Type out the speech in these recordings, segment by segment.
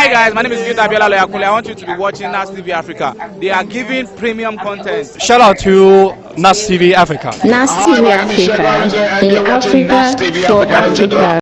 Hi guys, my name is Yinka. I want you to be watching NasTv Africa. They are giving premium content. Shout out to NasTv Africa. NasTv Africa, in Africa for Africa.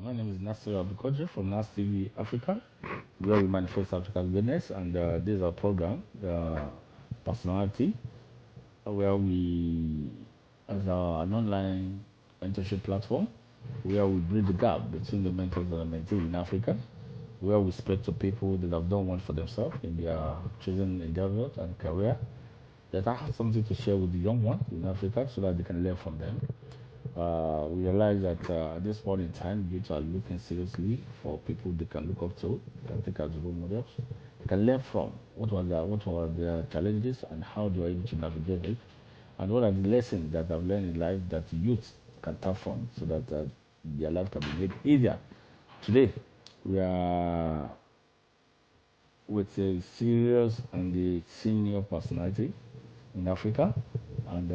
My name is AbdulAzeez from NasTv Africa, where we manifest African goodness, and this is our program, Personality, where we, as an online mentorship platform, where we bridge the gap between the mentors and the mentees in Africa, where we spread to people that have done one for themselves in their chosen endeavors and career, that have something to share with the young ones in Africa so that they can learn from them. We realize that at this point in time, youth are looking seriously for people they can look up to, can take as role models, they can learn from what were their challenges and how do I able to navigate it, and what are the lessons that I've learned in life that youth can tap from so that their life can be made easier. Today, we are with a serious and a senior personality in Africa, and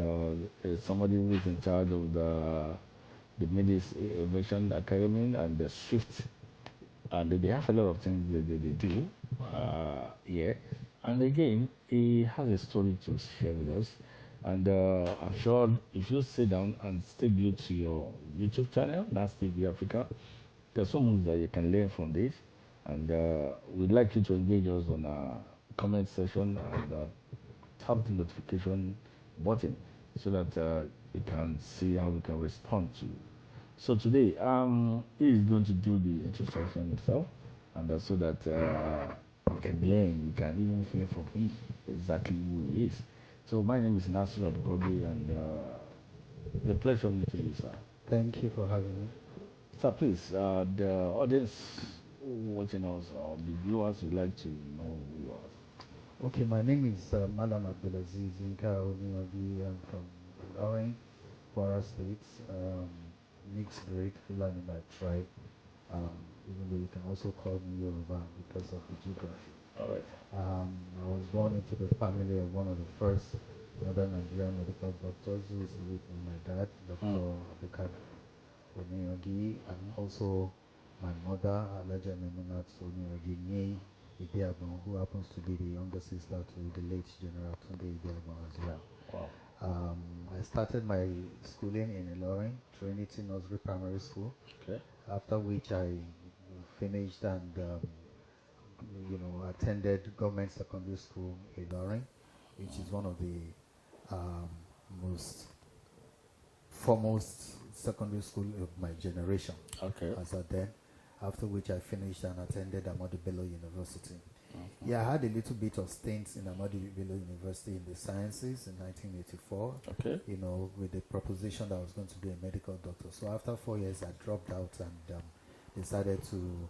somebody who is in charge of the Midis Innovation Academy and the Swift, and they have a lot of things they do here. And again, he has a story to share with us. And I'm sure if you sit down and stay glued to your YouTube channel, that's TV Africa, there's so much that you can learn from this. And we'd like you to engage us on a comment section and tap the notification button so that you can see how we can respond to you. So today, he is going to do the introduction himself, and so that we can learn, we can even hear from him exactly who he is. So my name is Nasir Abdulkadir, and it's a pleasure meeting you, sir. Thank you for having me. Sir, please, the audience watching us, or the viewers would like to know who you are. Okay, my name is Mallam AbdulAzeez, Yinka. I'm from Lorraine, Kwara State, mixed breed, Fulani by tribe. Even though you can also call me Yoruba because of the geography. All right. I was born into the family of one of the first Northern Nigerian medical doctors who is with my dad, Dr. Oniyagi, and also my mother, Alaja Memunat Oniyagi Nye Ibiabon, who happens to be the younger sister to the late General Tunde Ibiabon as well. Wow. I started my schooling in Ilorin, Trinity Nursery Primary School. Okay. After which I finished and attended government secondary school in Ilorin, which is one of the most foremost secondary school of my generation. Okay. As at then, after which I finished and attended Ahmadu Bello University. Yeah, I had a little bit of stints in Ahmadu Bello University in the sciences in 1984. Okay. With the proposition that I was going to be a medical doctor. So after 4 years, I dropped out and decided to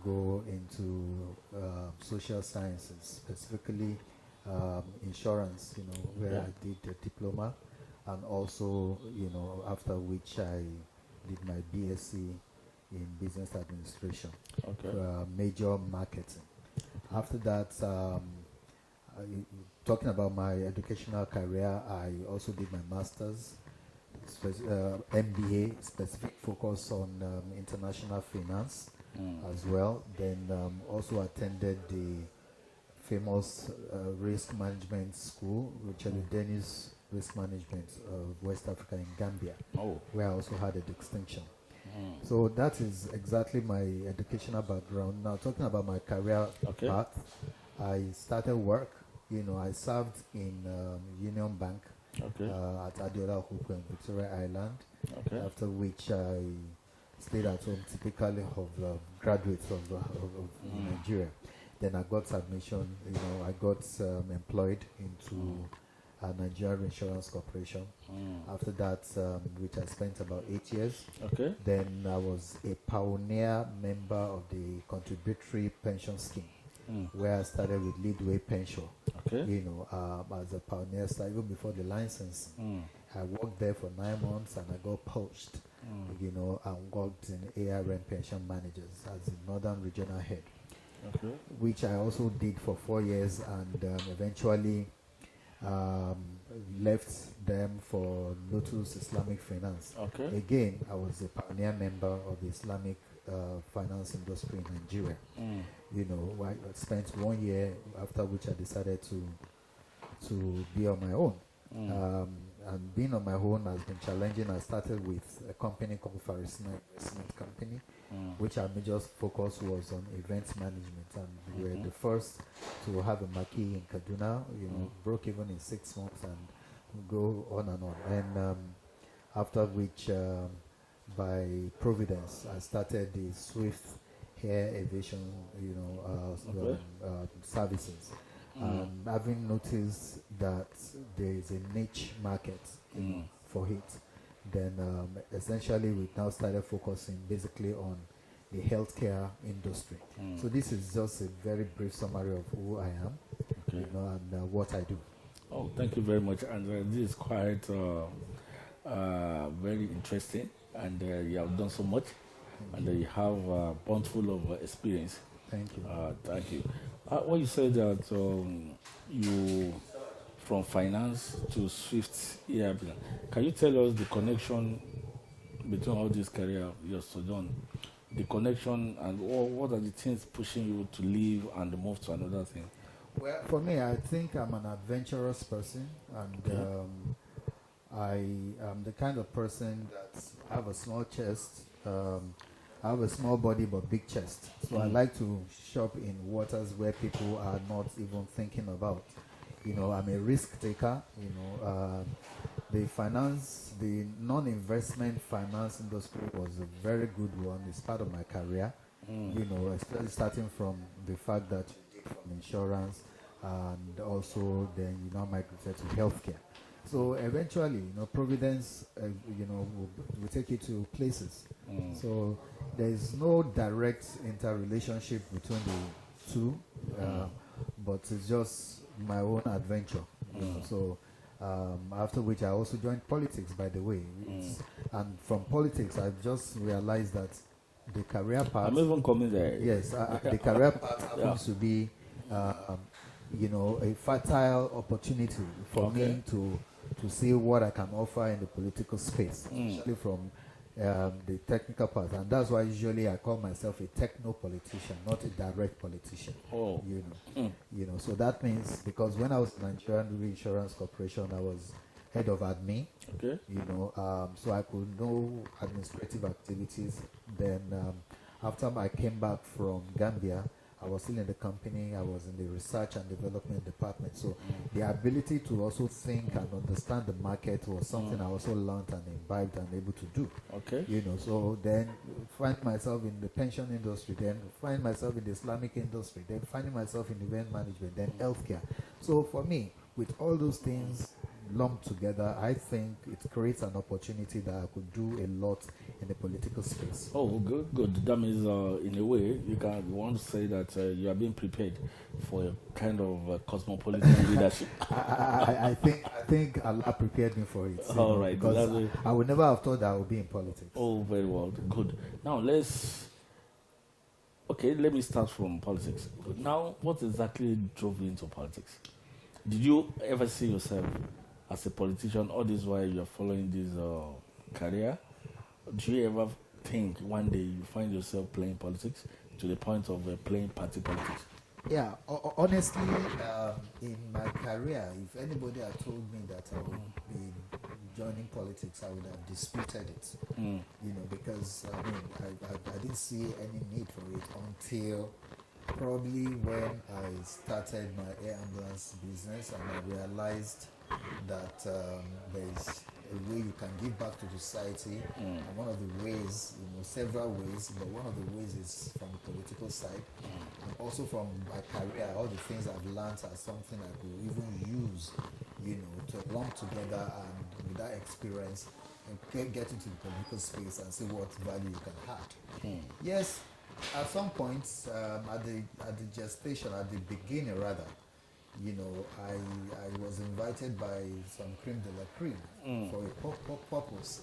go into social sciences, specifically insurance. Where I did a diploma, and also after which I did my BSc in business administration. Okay. Major marketing. After that, talking about my educational career, I also did my master's MBA, specific focus on international finance as well. Then also attended the famous risk management school, which is the Danish Risk Management of West Africa in Gambia, where I also had a distinction. So that is exactly my educational background. Now talking about my career path, I started work. I served in Union Bank at Adiola Hope in Victoria Island. After which I stayed at home, typically of graduates of Nigeria. Then I got admission. I got employed into Nigeria Insurance Corporation. After that, which I spent about 8 years. Then I was a pioneer member of the contributory pension scheme, where I started with Leadway Pension. As a pioneer star, even before the license. I worked there for 9 months and I got poached. And worked in ARM Pension Managers as the Northern Regional Head. Which I also did for 4 years and eventually left them for Lotus Islamic Finance. Again, I was a pioneer member of the Islamic finance industry in Nigeria. I spent 1 year, after which I decided to be on my own. And being on my own has been challenging. I started with a company called Farisna Investment Company, which our major focus was on events management, and we were the first to have a marquee in Kaduna. Broke even in 6 months and go on and on. And after which, by Providence, I started the Swift Air Aviation, services. Having noticed that there is a niche market for it, then essentially we now started focusing basically on the healthcare industry. So this is just a very brief summary of who I am, and what I do. Oh, thank you very much. And this is quite very interesting, and you have done so much, and you have a bunch full of experience. Thank you. Thank you. When you said that you from finance to Swift Air, can you tell us the connection between all this career you have done? The connection and what are the things pushing you to leave and move to another thing? Well, for me, I think I'm an adventurous person, and I am the kind of person that have a small chest. I have a small body but big chest, so I like to shop in waters where people are not even thinking about. I'm a risk taker. The non-investment finance industry was a very good one. It's part of my career. Especially starting from the fact that you did from insurance, and also then migrated to healthcare. So eventually, Providence, will take you to places. So there is no direct interrelationship between the two, but it's just my own adventure. So after which I also joined politics, by the way. And from politics, I've just realized that the career path... I'm even coming there. Yes, the career path happens to be, a fertile opportunity for me to see what I can offer in the political space, especially from the technical part. And that's why usually I call myself a techno-politician, not a direct politician. So that means, because when I was in Nigerian Reinsurance Corporation, I was head of admin, so I could know administrative activities. Then after I came back from Gambia, I was still in the company. I was in the research and development department. So the ability to also think and understand the market was something I also learned and imbibed and able to do. So then find myself in the pension industry, then find myself in the Islamic industry, then finding myself in event management, then healthcare. So for me, with all those things lumped together, I think it creates an opportunity that I could do a lot in the political space. Oh, good. That means, in a way, you want to say that you are being prepared for a kind of cosmopolitan leadership. I think Allah prepared me for it. All right, because I would never have thought that I would be in politics. Oh, very well, good. Now let me start from politics. Now, what exactly drove you into politics? Did you ever see yourself as a politician, all this while you're following this career, do you ever think one day you find yourself playing politics to the point of playing party politics? Yeah, honestly, in my career, if anybody had told me that I would be joining politics, I would have disputed it. You know, because I mean, I didn't see any need for it until probably when I started my air ambulance business, and I realized that there's a way you can give back to the society, and one of the ways, you know, several ways, but one of the ways is from the political side, and also from my career, all the things I've learned are something I could even use, you know, to lump together and with that experience and get into the political space and see what value you can add. Yes, at some point, at the gestation, at the beginning rather, you know, I was invited by some creme de la creme for a purpose.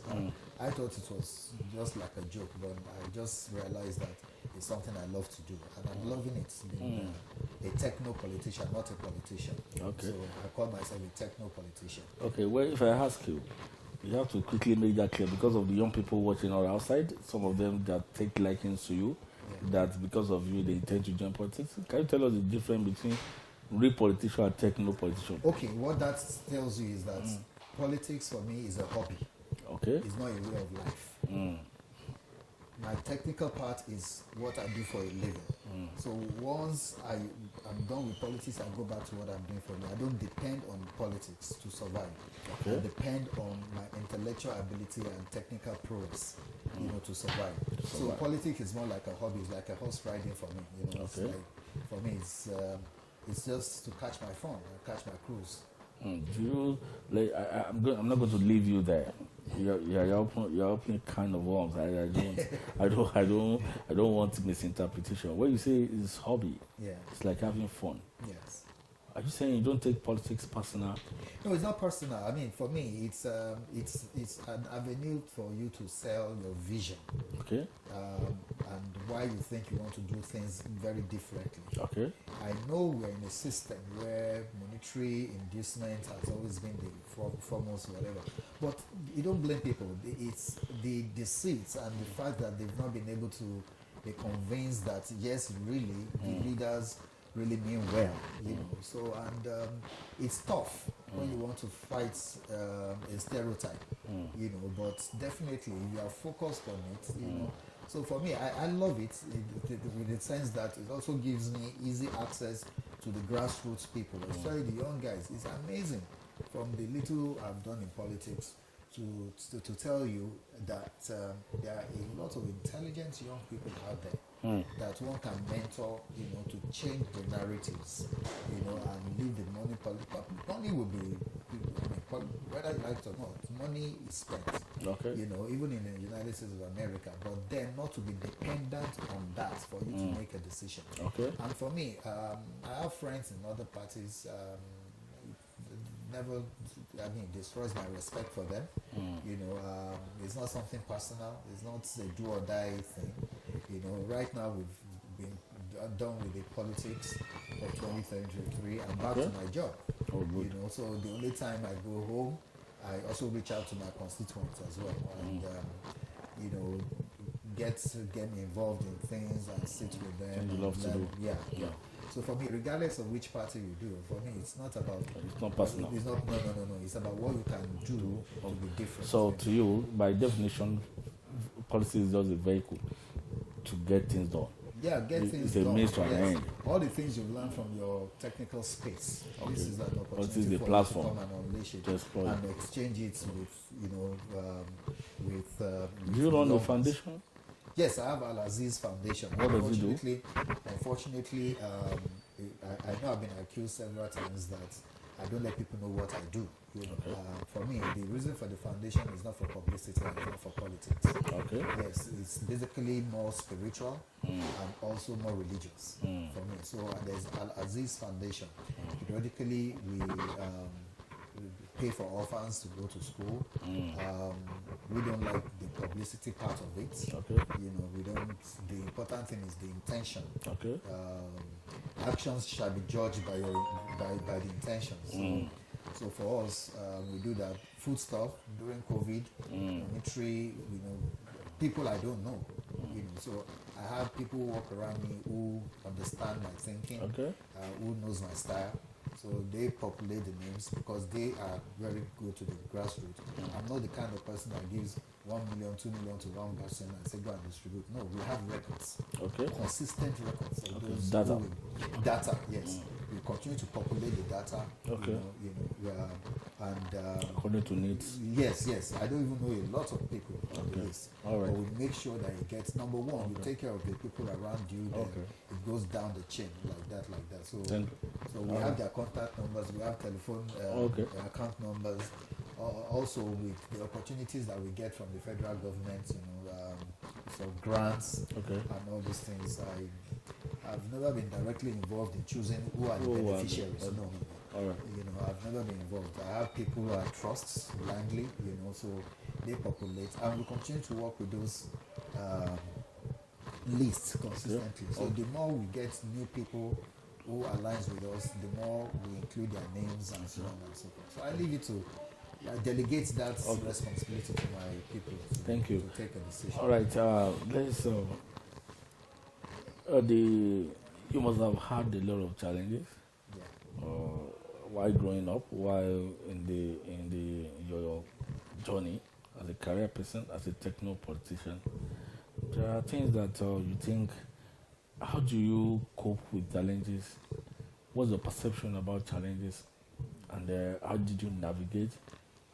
I thought it was just like a joke, but I just realized that it's something I love to do, and I'm loving it, being a techno-politician, not a politician. Okay. So I call myself a techno-politician. Okay, well, if I ask you, you have to quickly make that clear because of the young people watching all outside, some of them that take likings to you, that because of you they intend to join politics. Can you tell us the difference between real politician and techno politician? Okay, what that tells you is that politics for me is a hobby. Okay. It's not a way of life. My technical part is what I do for a living. So once I'm done with politics, I go back to what I'm doing for me. I don't depend on politics to survive. Okay. I depend on my intellectual ability and technical prowess, you know, to survive. So politics is more like a hobby. It's like a horse riding for me. You know, it's like, for me, it's just to catch my fun, catch my cruise. Do you like? I'm not going to leave you there. You're opening kind of worms. I don't want misinterpretation. What you say is hobby. Yeah. It's like having fun. Yes. Are you saying you don't take politics personal? No, it's not personal. I mean, for me, it's an avenue for you to sell your vision. Okay. And why you think you want to do things very differently. Okay. I know we're in a system where monetary inducement has always been the foremost whatever. But you don't blame people. It's the deceits and the fact that they've not been able to be convinced that, yes, really, the leaders really mean well, you know. So, and it's tough when you want to fight a stereotype, you know, but definitely you are focused on it, you know. So for me, I love it with the sense that it also gives me easy access to the grassroots people, especially the young guys. It's amazing from the little I've done in politics to tell you that there are a lot of intelligent young people out there that one can mentor, you know, to change the narratives, you know, and leave the money. Money will be, whether you like it or not, money is spent. Okay. You know, even in the United States of America, but then not to be dependent on that for you to make a decision. Okay. And for me, I have friends in other parties. Never, I mean, destroys my respect for them. You know, it's not something personal. It's not a do or die thing. You know, right now we've been done with the politics of 2023. I'm back to my job. Oh, good. You know, so the only time I go home, I also reach out to my constituents as well, and you know, get me involved in things and sit with them. Things you love to do. Yeah. So for me, regardless of which party you do, for me, it's not about. It's not personal. It's not. No. It's about what you can do to be different. So to you, by definition, policy is just a vehicle to get things done. Yeah, get things it's done. a means to an end. All the things you've learned from your technical space. Okay. This is an Policy opportunity is the for platform you to come and unleash it to exploit. and exchange it with, you know, with. Do you run the lovers. foundation? Yes, I have AbdulAzeez Foundation. What does it do? Unfortunately, I know I've been accused several times that I don't let people know what I do. You know, Okay. for me, the reason for the foundation is not for publicity and it's not for politics. Okay. Yes, it's basically more spiritual and also more religious for me. So there's AbdulAzeez Foundation. Periodically, we pay for orphans to go to school. We don't like the publicity part of it. Okay. You know, we don't. The important thing is the intention. Okay. Actions shall be judged by the intentions. So So for us, we do that food stuff during COVID, military, people I don't know. So I have people who walk around me who understand my thinking, who knows my style. So they populate the names because they are very good to the grassroots. I'm not the kind of person that gives 1 million, 2 million to one person and say go and distribute. No, we have records, consistent records of those data. Yes, we continue to populate the data. According to needs. Yes. I don't even know a lot of people on the list. All right. But we make sure that it gets number one. You take care of the people around you. Then it goes down the chain like that. So we have their contact numbers. We have telephone account numbers. Also with the opportunities that we get from the federal government, for grants and all these things. I've never been directly involved in choosing who are the beneficiaries. No. All right. I've never been involved. I have people who I trust blindly, so they populate, and we continue to work with those lists consistently. So the more we get new people who aligns with us, the more we include their names and so on and so forth. So I leave it to delegate that responsibility to my people. Thank you. To take a decision. All right. Let's. You must have had a lot of challenges. Yeah. While growing up, while in your journey as a career person, as a techno politician, there are things that you think. How do you cope with challenges? What's your perception about challenges, and how did you navigate,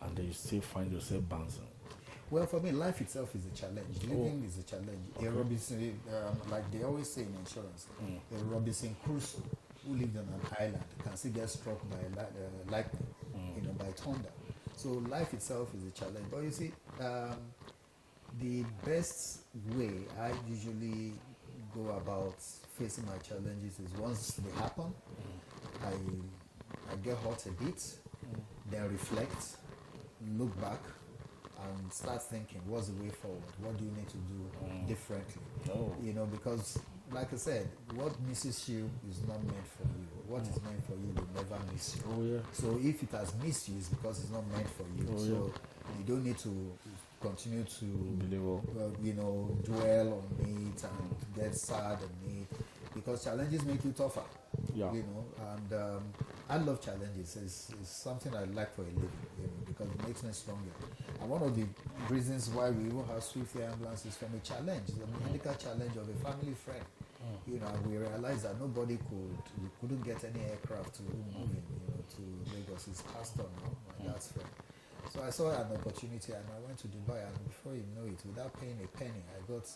and you still find yourself bouncing? Well, for me, life itself is a challenge. Living is a challenge. A Robinson, like they always say in insurance, a Robinson Crusoe who lived on an island can still get struck by lightning, by thunder. So life itself is a challenge. But you see, the best way I usually go about facing my challenges is once they happen, I get hot a bit, then reflect, look back, and start thinking, what's the way forward? What do you need to do differently? Because like I said, what misses you is not meant for you. What is meant for you will never miss you. So if it has missed you, it's because it's not meant for you. So you don't need to continue to dwell on it and get sad on it, because challenges make you tougher. And I love challenges. It's something I like for a living, because it makes me stronger. And one of the reasons why we even have Swift Air Ambulance is from a challenge, the medical challenge of a family friend. And we realized that we couldn't get any aircraft to move in, to Lagos. It's passed on now, my dad's friend. So I saw an opportunity and I went to Dubai, and before you know it, without paying a penny, I got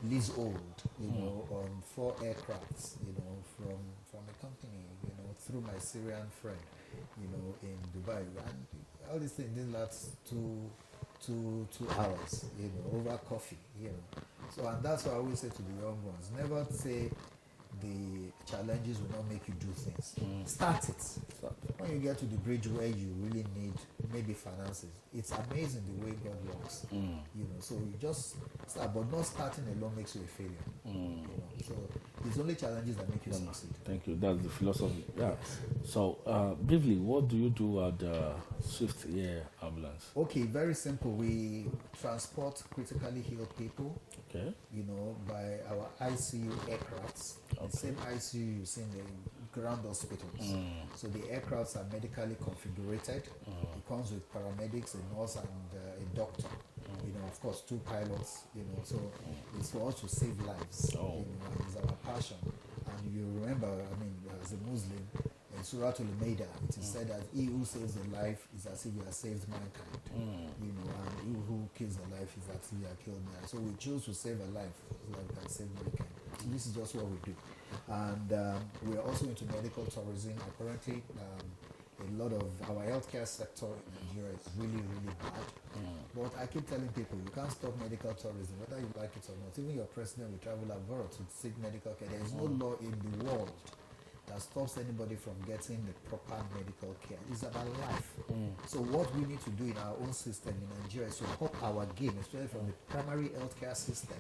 leasehold, on 4 aircrafts, from a company, through my Syrian friend, in Dubai. And all these things didn't last 2 hours, over coffee, So, and that's what I always say to the young ones: never say the challenges will not make you do things. Start it. When you get to the bridge where you really need maybe finances, it's amazing the way God works. So you just start, but not starting alone makes you a failure. So it's only challenges that make you succeed. Thank you. That's the philosophy. Yeah. So briefly, what do you do at the Swift Air Ambulance? Okay, very simple. We transport critically ill people. Okay. By our ICU aircrafts. The same ICU you see in the ground hospitals. So the aircrafts are medically configured. It comes with paramedics, a nurse, and a doctor. Of course, 2 pilots. So it's for us to save lives. And it's our passion. And you remember, as a Muslim, in Surah Al-Maida, it is said that he who saves a life is as if he has saved mankind. And he who kills a life is as if he has killed mankind. So we choose to save a life so that we can save mankind. So this is just what we do. And we are also into medical tourism. Apparently, a lot of our healthcare sector in Nigeria is really, really bad. But I keep telling people, you can't stop medical tourism, whether you like it or not. Even your president will travel abroad to seek medical care. There is no law in the world that stops anybody from getting the proper medical care. It's about life. So what we need to do in our own system in Nigeria is to up our game, especially from the primary healthcare system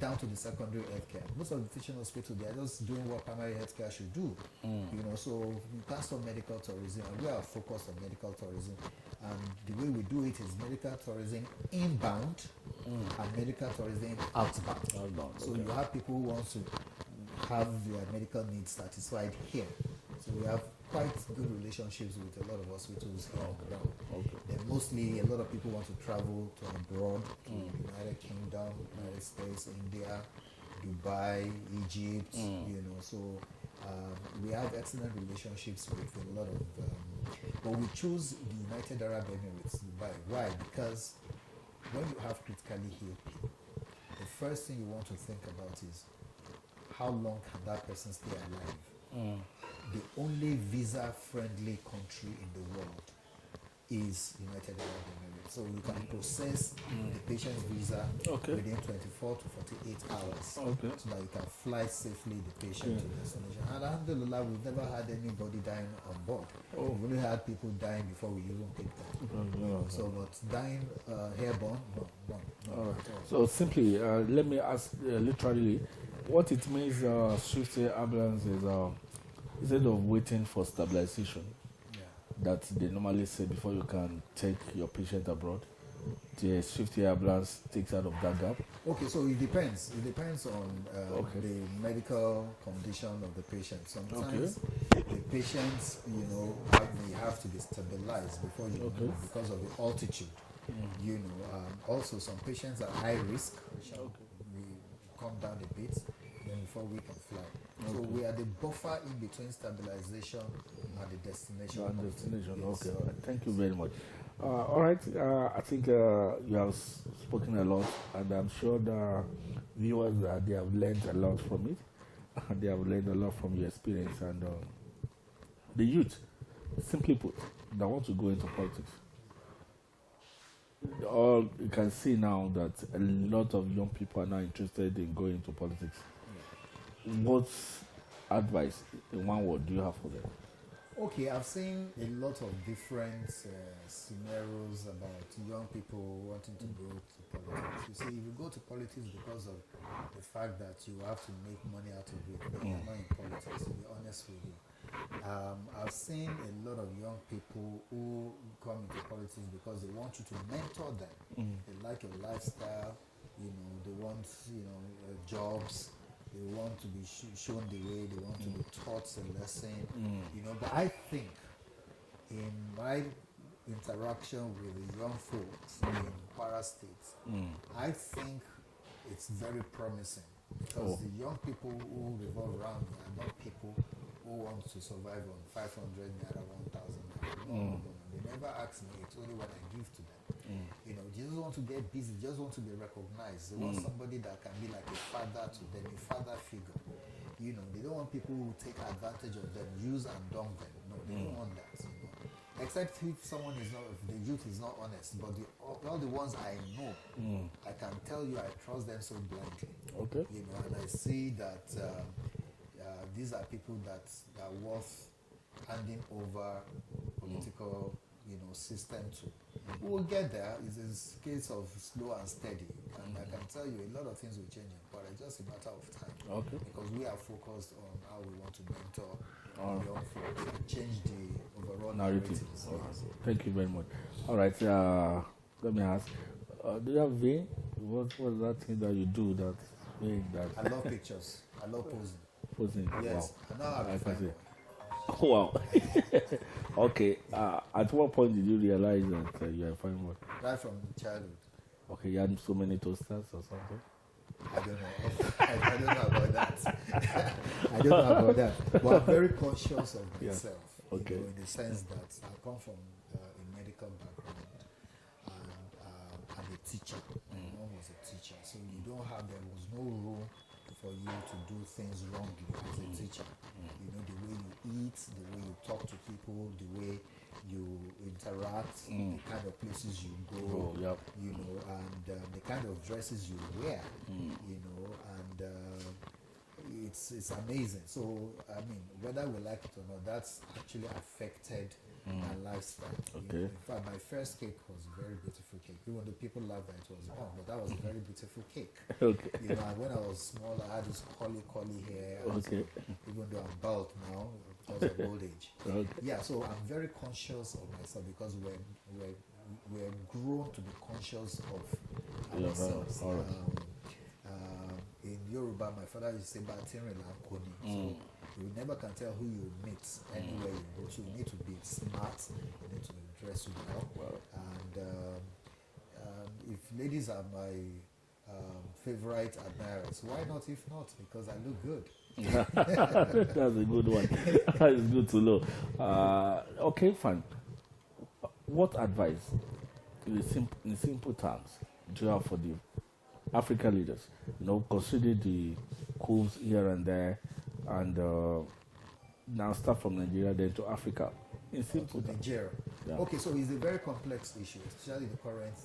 down to the secondary healthcare. Most of the teaching hospitals, they are just doing what primary healthcare should do. You know, so we can't stop medical tourism, and we are focused on medical tourism. And the way we do it is medical tourism inbound and medical tourism outbound. So you have people who want to have their medical needs satisfied here. So we have quite good relationships with a lot of hospitals here on the ground. Then mostly a lot of people want to travel to abroad, to United Kingdom, United States, India, Dubai, Egypt, you know, so we have excellent relationships with a lot of, but we choose the United Arab Emirates, Dubai. Why? Because when you have critically healed people, the first thing you want to think about is how long can that person stay alive? The only visa-friendly country in the world is United Arab Emirates. So you can process the patient's visa within 24 to 48 hours so that you can fly safely the patient to the destination. And alhamdulillah, we've never had anybody dying on board. We've only had people dying before we even picked them. So, but dying airborne, no. At all. So simply, let me ask literally, what it means swift air ambulance is instead of waiting for stabilization that they normally say before you can take your patient abroad, the swift air ambulance takes out of that gap. Okay, so it depends. It depends on the medical condition of the patient. Sometimes the patients, you know, may have to be stabilized before you move because of the altitude. You know, also some patients are high risk, which we come down a bit, then before we can fly. So we are the buffer in between stabilization and the destination. Yes. Okay. Thank you very much. All right. I think you have spoken a lot, and I'm sure the viewers they have learned a lot from it. They have learned a lot from your experience, and the youth, simply put, that want to go into politics. All you can see now that a lot of young people are now interested in going into politics. What advice, in one word, do you have for them? Okay, I've seen a lot of different scenarios about young people wanting to go to politics. You see, if you go to politics because of the fact that you have to make money out of it, then you're not in politics, to be honest with you. I've seen a lot of young people who come into politics because they want you to mentor them. They like your lifestyle, you know, they want, you know, jobs. They want to be shown the way, they want to be taught a lesson, you know. But I think in my interaction with the young folks in Kwara State, I think it's very promising because the young people who revolve around me are not people who want to survive on 500 naira, 1,000 naira. No. They never ask me, it's only what I give to them. You know, they just want to get busy, just want to be recognized. They want somebody that can be like a father to them, a father figure. You know, they don't want people who take advantage of them, use and dump them. No, they don't want that. You know? Except if someone is not, if the youth is not honest. But all the ones I know, I can tell you I trust them so blindly. You know, and I see that these are people that are worth handing over political, you know, system to. We will get there. It's a case of slow and steady, and I can tell you a lot of things will change, but it's just a matter of time. Because we are focused on how we want to mentor young folks and change the overall narratives. Thank you very much. All right. Let me ask. Do you have vein? What's that thing that you do that make that? I love pictures. I love posing. Posing. Yes. Wow. I know how to find one. Wow. Okay. At what point did you realize that you are a fine boy? Right from childhood. Okay, you had so many toasters or something? I don't know. I don't know about that. I don't know about that. But I'm very conscious of myself. You know, in the sense that I come from a medical background and I'm a teacher. My mom was a teacher. So there was no room for you to do things wrongly as a teacher. You know, the way you eat, the way you talk to people, the way you interact, the kind of places you go, you know, and the kind of dresses you wear, you know, and it's amazing. So I mean, whether we like it or not, that's actually affected my lifestyle. Okay. In fact, my first cake was a very beautiful cake. Even though people laughed that it was wrong, but that was a very beautiful cake. Okay. You know, and when I was small, I had this curly hair. Okay. Even though I'm bald now because of old age. Okay. Yeah, so I'm very conscious of myself because we're grown to be conscious of ourselves. All right. In Yoruba, my father used to say "Batinrin Lankoni." So you never can tell who you meet anywhere you go. So you need to be smart. You need to dress well. And if ladies are my favorite admirers, why not? If not, because I look good. That's a good one. It's good to know. Okay, fine. What advice, in simple terms, do you have for the African leaders? You know, consider the coups here and there, and now start from Nigeria then to Africa. In simple terms. Nigeria. Yeah. Okay, so it's a very complex issue, especially the current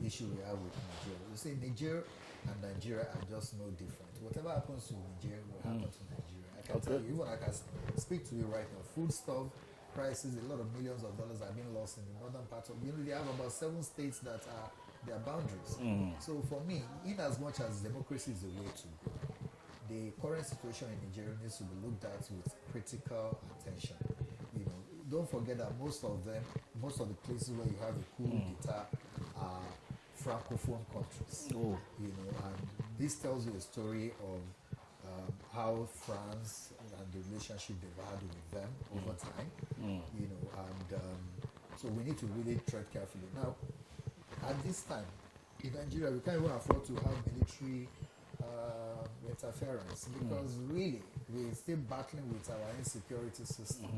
issue we have with Nigeria. You see, Nigeria and Nigeria are just no different. Whatever happens to Nigeria will happen to Nigeria. I can tell you, even I can speak to you right now. Food stuff prices, a lot of millions of dollars are being lost in the northern part of. You know, they have about 7 states that are their boundaries. So for me, in as much as democracy is the way to go, the current situation in Nigeria needs to be looked at with critical attention. You know, don't forget that most of the places where you have a coup d'etat are francophone countries. You know, and this tells you a story of how France and the relationship they've had with them over time. You know, and so we need to really tread carefully. Now, at this time in Nigeria, we can't even afford to have military interference because really we're still battling with our insecurity system.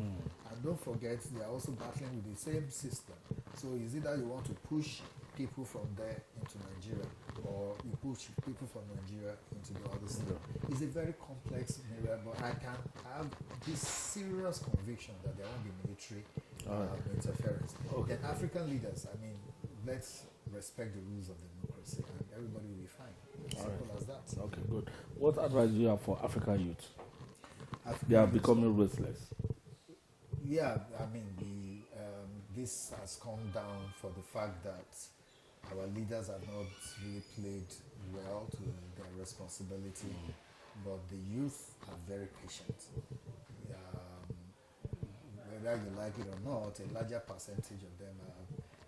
And don't forget, they are also battling with the same system. So is it that you want to push people from there into Nigeria, or you push people from Nigeria into the other side? It's a very complex area, but I have this serious conviction that there won't be military interference. Then African leaders, I mean, let's respect the rules of democracy and everybody will be fine. Simple as that. Okay, good. What advice do you have for African youth? African They are youth, becoming restless. Yeah, I mean, this has come down for the fact that our leaders have not really played well to their responsibility, but the youth are very patient. Whether you like it or not, a larger percentage of them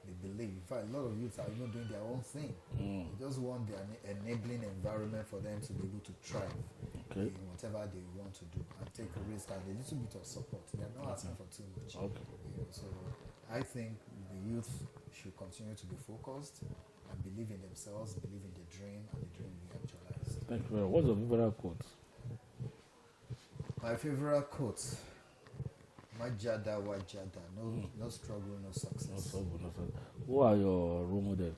they believe. In fact, a lot of youths are even doing their own thing. They just want the enabling environment for them to be able to thrive in whatever they want to do and take a risk and a little bit of support. They are not asking for too much. You know, so I think the youth should continue to be focused and believe in themselves, believe in the dream, and the dream will be actualized. Thank you very much. What's your favorite quote? My favorite quote: Majada wajada, no struggle, no success. Who are your role models?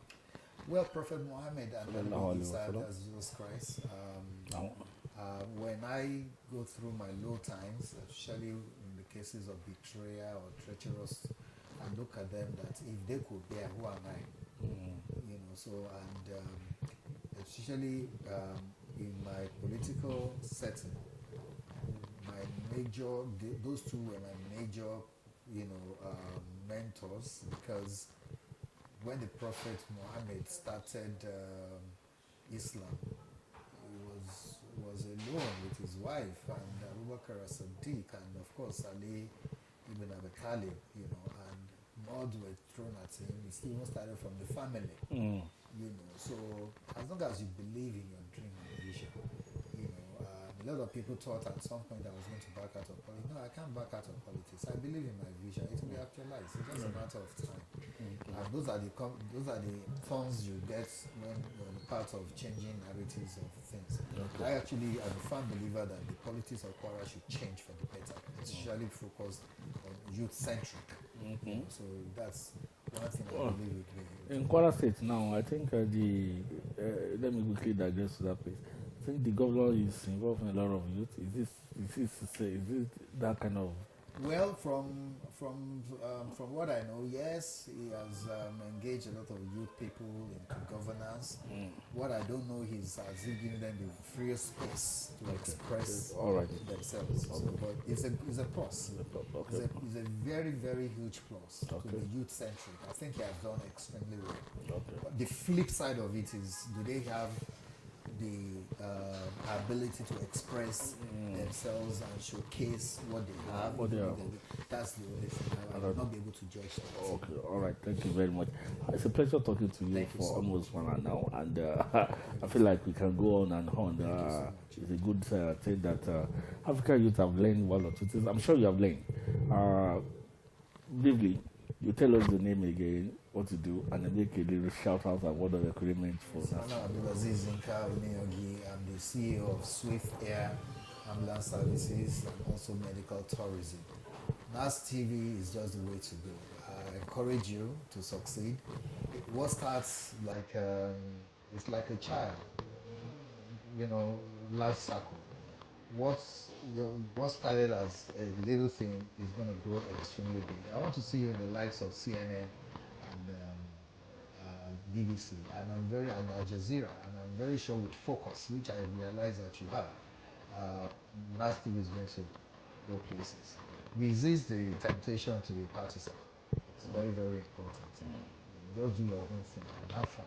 Well, Prophet Muhammad and Jesus Christ. When I go through my low times, especially in the cases of betrayal or treacherous, I look at them that if they could bear, who am I? You know, so and especially in my political setting, those two were my major, you know, mentors, because when the Prophet Muhammad started Islam, he was alone with his wife and Abu Bakr as-Siddiq and of course Ali ibn Abi Talib, you know, and mud were thrown at him. He still started from the family, you know. So as long as you believe in your dream and vision, you know, a lot of people thought at some point I was going to back out of politics. No, I can't back out of politics. I believe in my vision. It will be actualized. It's just a matter of time. And those are the thorns you get when you're on the path of changing narratives of things. I actually am a firm believer that the politics of Kwara should change for the better. It's usually focused on youth-centric. So that's one thing I believe with me. In Kwara State now, I think let me quickly digress to that place. I think the governor is involved in a lot of youth. Is this that kind of Well, from what I know, yes, he has engaged a lot of youth people into governance. What I don't know is has he given them the free space to express themselves. So, but it's a plus. Okay. It's a very very huge plus to Okay. the youth centric. I think he has done extremely well. Okay. But the flip side of it is, do they have the ability to express themselves and showcase what they have? What they have. That's the only thing. I will not be able to judge that. Okay, all right. Thank you very much. It's a pleasure talking to you Thank you for so almost 1 hour now, and I feel like we can go on and on. It's a good thing that African youth have learned one or two things. I'm sure you have learned. Briefly, you tell us the name again, what to do, and then make a little shout out and word of encouragement for us. AbdulAzeez, Yinka, I'm the CEO of Swift Air Ambulance Services and also Medical Tourism. NasTv is just the way to go. I encourage you to succeed. What starts like it's like a child, life cycle. What started as a little thing is going to grow extremely big. I want to see you in the likes of CNN and BBC, and Al Jazeera, and I'm very sure with focus, which I realize that you have, NasTv is going to go places. Resist the temptation to be partisan. It's very, very important. Just do your own thing and have fun.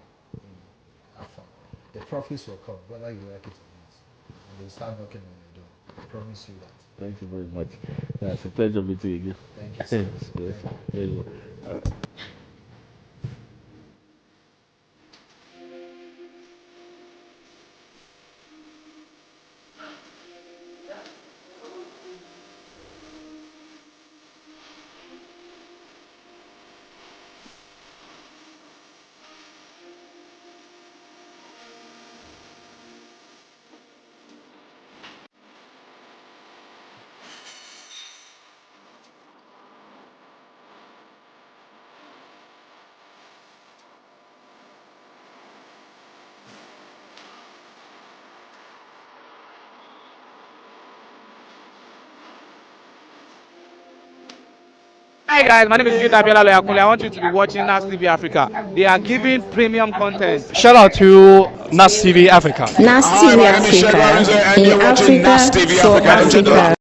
Have fun. The profits will come, whether you like it or not. And they'll start knocking on your door. I promise you that. Thank you very much. It's a pleasure meeting you again. Thank you so much. Yes, very well. Hi guys, my name is Yinka. I want you to be watching NasTv Africa. They are giving premium content. Shout out to NasTv Africa. NasTv Africa, in Africa for Africa.